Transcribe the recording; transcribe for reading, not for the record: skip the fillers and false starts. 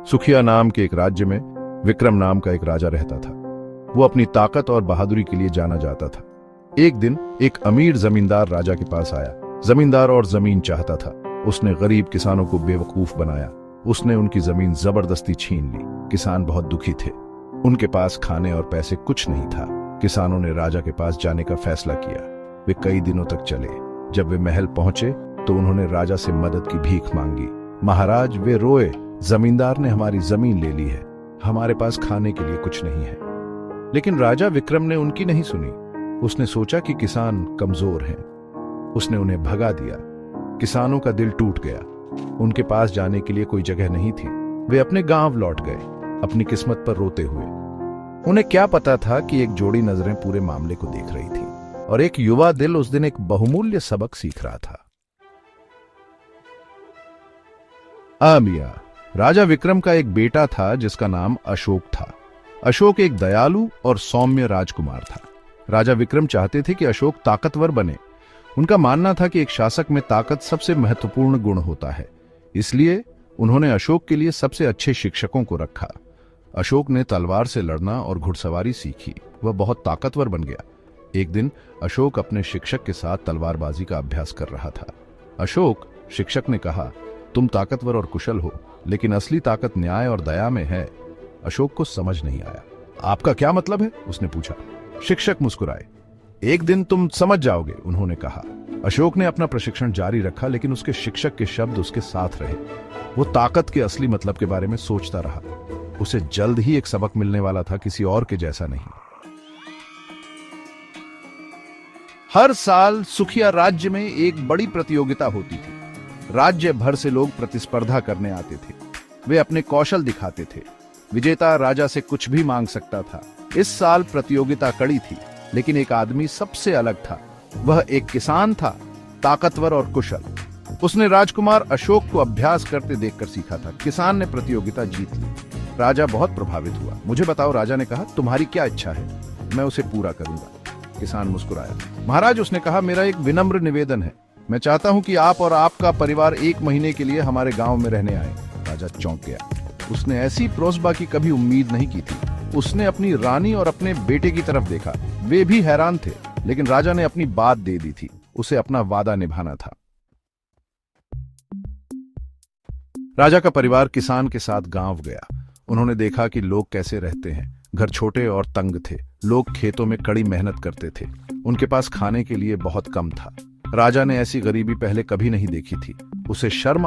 सुखिया नाम के एक राज्य में विक्रम नाम का एक राजा रहता था। वो अपनी ताकत और बहादुरी के लिए जाना जाता था। एक दिन एक अमीर जमींदार राजा के पास आया। जमींदार और जमीन चाहता था। उसने गरीब किसानों को बेवकूफ बनाया। उसने उनकी जमीन जबरदस्ती छीन ली। किसान बहुत दुखी थे। उनके पास खाने और पैसे कुछ नहीं था। किसानों ने राजा के पास जाने का फैसला किया। वे कई दिनों तक चले। जब वे महल पहुंचे तो उन्होंने राजा से मदद की भीख मांगी। महाराज, वे रोए, जमींदार ने हमारी जमीन ले ली है, हमारे पास खाने के लिए कुछ नहीं है। लेकिन राजा विक्रम ने उनकी नहीं सुनी। उसने सोचा कि किसान कमजोर हैं। उसने उन्हें भगा दिया। किसानों का दिल टूट गया। उनके पास जाने के लिए कोई जगह नहीं थी। वे अपने गांव लौट गए, अपनी किस्मत पर रोते हुए। उन्हें क्या पता था कि एक जोड़ी नजरें पूरे मामले को देख रही थी और एक युवा दिल उस दिन एक बहुमूल्य सबक सीख रहा था। मियां, राजा विक्रम का एक बेटा था जिसका नाम अशोक था। अशोक एक दयालु और सौम्य राजकुमार था। राजा विक्रम चाहते थे कि अशोक ताकतवर बने। उनका मानना था कि एक शासक में ताकत सबसे महत्वपूर्ण गुण होता है। इसलिए उन्होंने अशोक के लिए सबसे अच्छे शिक्षकों को रखा। अशोक ने तलवार से लड़ना और घुड़सवारी सीखी। वह बहुत ताकतवर बन गया। एक दिन अशोक अपने शिक्षक के साथ तलवारबाजी का अभ्यास कर रहा था। अशोक, शिक्षक ने कहा, तुम ताकतवर और कुशल हो, लेकिन असली ताकत न्याय और दया में है। अशोक को समझ नहीं आया। आपका क्या मतलब है? उसने पूछा। शिक्षक मुस्कुराए। एक दिन तुम समझ जाओगे, उन्होंने कहा। अशोक ने अपना प्रशिक्षण जारी रखा, लेकिन उसके शिक्षक के शब्द उसके साथ रहे। वो ताकत के असली मतलब के बारे में सोचता रहा। उसे जल्द ही एक सबक मिलने वाला था, किसी और के जैसा नहीं। हर साल सुखिया राज्य में एक बड़ी प्रतियोगिता होती थी। राज्य भर से लोग प्रतिस्पर्धा करने आते थे। वे अपने कौशल दिखाते थे। विजेता राजा से कुछ भी मांग सकता था। इस साल प्रतियोगिता कड़ी थी, लेकिन एक आदमी सबसे अलग था। वह एक किसान था, ताकतवर और कुशल। उसने राजकुमार अशोक को अभ्यास करते देखकर सीखा था। किसान ने प्रतियोगिता जीत ली। राजा बहुत प्रभावित हुआ। मुझे बताओ, राजा ने कहा, तुम्हारी क्या इच्छा है? मैं उसे पूरा करूंगा। किसान मुस्कुराया। महाराज, उसने कहा, मेरा एक विनम्र निवेदन है। मैं चाहता हूं कि आप और आपका परिवार 1 महीने के लिए हमारे गांव में रहने आए। राजा चौंक गया। उसने ऐसी प्रोसबा की कभी उम्मीद नहीं की थी। उसने अपनी रानी और अपने बेटे की तरफ देखा। वे भी हैरान थे, लेकिन राजा ने अपनी बात दे दी थी। उसे अपना वादा निभाना था। राजा का परिवार किसान के साथ गांव गया। उन्होंने देखा कि लोग कैसे रहते हैं। घर छोटे और तंग थे। लोग खेतों में कड़ी मेहनत करते थे। उनके पास खाने के लिए बहुत कम था। राजा ने ऐसी गरीबी पहले कभी नहीं देखी थी। उसे शर्म